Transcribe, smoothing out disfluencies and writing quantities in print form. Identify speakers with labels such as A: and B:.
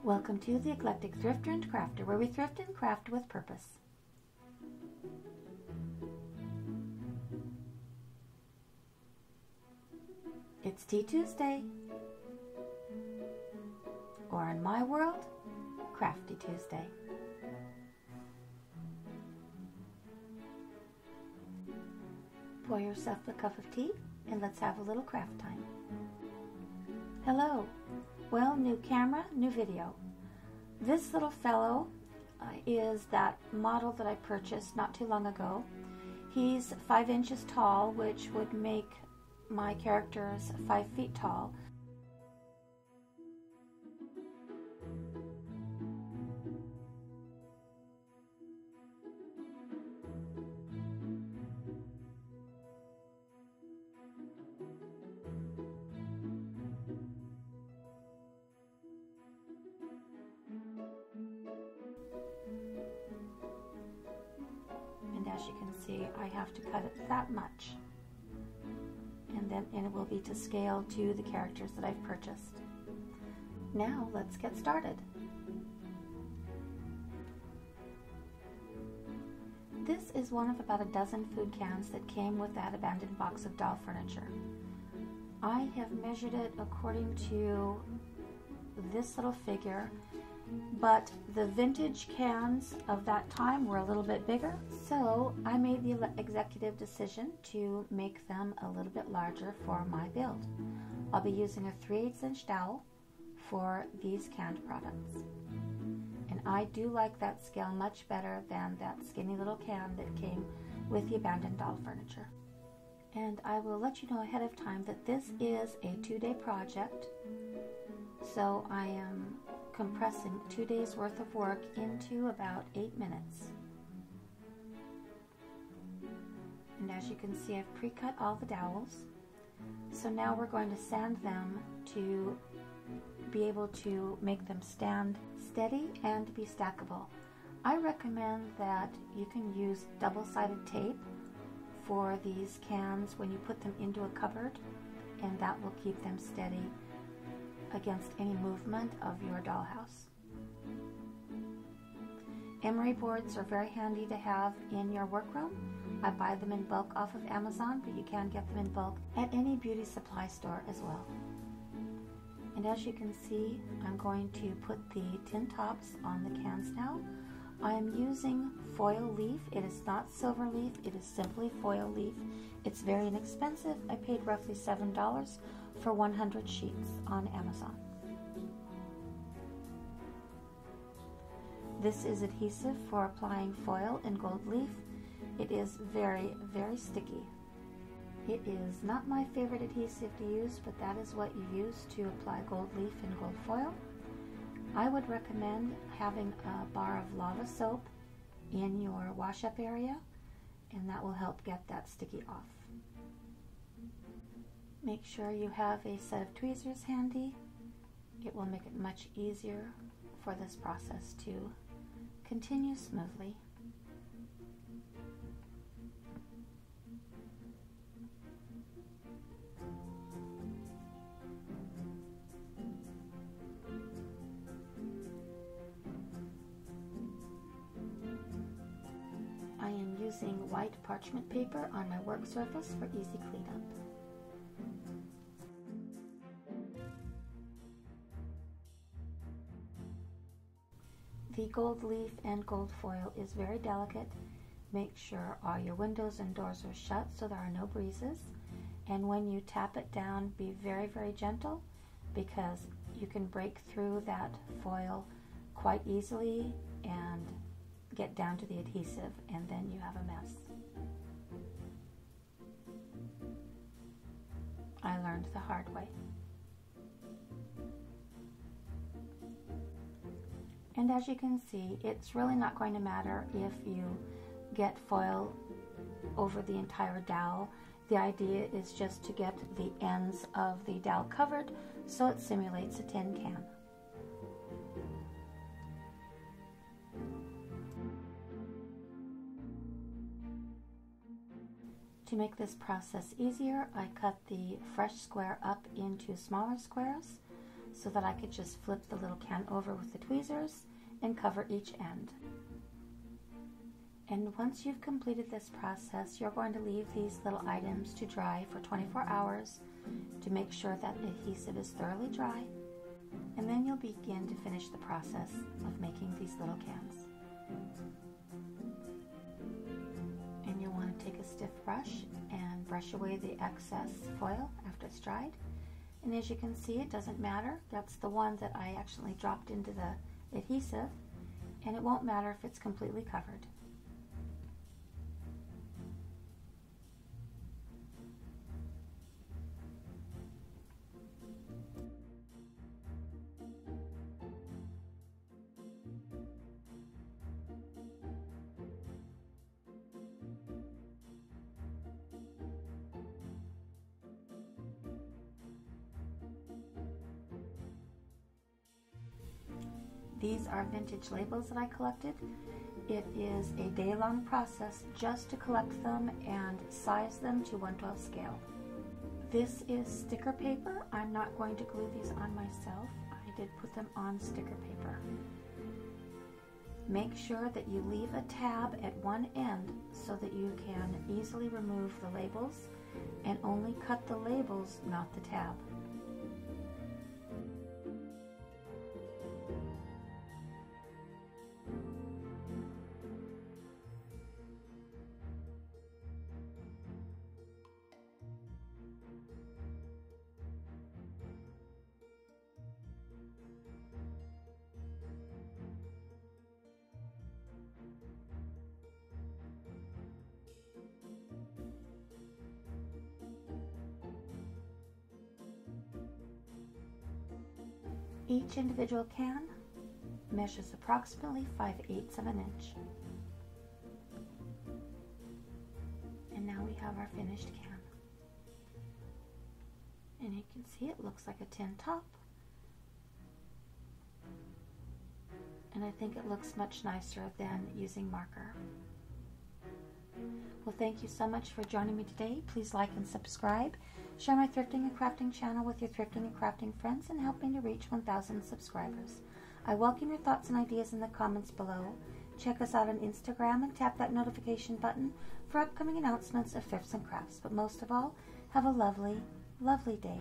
A: Welcome to the Eclectic Thrifter and Crafter, where we thrift and craft with purpose. It's Tea Tuesday, or in my world, Crafty Tuesday. Pour yourself a cup of tea and let's have a little craft time. Hello. Well, new camera, new video. This little fellow is that model that I purchased not too long ago. He's 5 inches tall, which would make my characters 5 feet tall. And as you can see, I have to cut it that much. And then it will be to scale to the characters that I've purchased. Now let's get started. This is one of about a dozen food cans that came with that abandoned box of doll furniture. I have measured it according to this little figure, but the vintage cans of that time were a little bit bigger, so I made the executive decision to make them a little bit larger for my build. I'll be using a 3/8 inch dowel for these canned products. And I do like that scale much better than that skinny little can that came with the abandoned doll furniture. And I will let you know ahead of time that this is a 2-day project, so I am compressing 2 days worth of work into about 8 minutes. And as you can see, I've pre-cut all the dowels. So now we're going to sand them to be able to make them stand steady and be stackable. I recommend that you can use double-sided tape for these cans when you put them into a cupboard, and that will keep them steady against any movement of your dollhouse. Emery boards are very handy to have in your workroom. I buy them in bulk off of Amazon, but you can get them in bulk at any beauty supply store as well. And as you can see, I'm going to put the tin tops on the cans now. I am using foil leaf. It is not silver leaf, it is simply foil leaf. It's very inexpensive. I paid roughly $7 for 100 sheets on Amazon. This is adhesive for applying foil and gold leaf. It is very, very sticky. It is not my favorite adhesive to use, but that is what you use to apply gold leaf and gold foil. I would recommend having a bar of lava soap in your wash-up area, and that will help get that sticky off. Make sure you have a set of tweezers handy. It will make it much easier for this process to continue smoothly. I am using white parchment paper on my work surface for easy cleanup. The gold leaf and gold foil is very delicate. Make sure all your windows and doors are shut so there are no breezes. And when you tap it down, be very, very gentle, because you can break through that foil quite easily and get down to the adhesive, and then you have a mess. I learned the hard way. And as you can see, it's really not going to matter if you get foil over the entire dowel. The idea is just to get the ends of the dowel covered so it simulates a tin can. To make this process easier, I cut the fresh square up into smaller squares so that I could just flip the little can over with the tweezers and cover each end. And once you've completed this process, you're going to leave these little items to dry for 24 hours to make sure that the adhesive is thoroughly dry. And then you'll begin to finish the process of making these little cans. And you'll want to take a stiff brush and brush away the excess foil after it's dried. And as you can see, it doesn't matter. That's the one that I actually dropped into the adhesive, and it won't matter if it's completely covered. These are vintage labels that I collected. It is a day-long process just to collect them and size them to 1/12 scale. This is sticker paper. I'm not going to glue these on myself. I did put them on sticker paper. Make sure that you leave a tab at one end so that you can easily remove the labels, and only cut the labels, not the tab. Each individual can measures approximately 5/8 of an inch. And now we have our finished can. And you can see it looks like a tin top. And I think it looks much nicer than using marker. Well, thank you so much for joining me today. Please like and subscribe. Share my thrifting and crafting channel with your thrifting and crafting friends and help me to reach 1,000 subscribers. I welcome your thoughts and ideas in the comments below. Check us out on Instagram and tap that notification button for upcoming announcements of thrifts and crafts. But most of all, have a lovely, lovely day.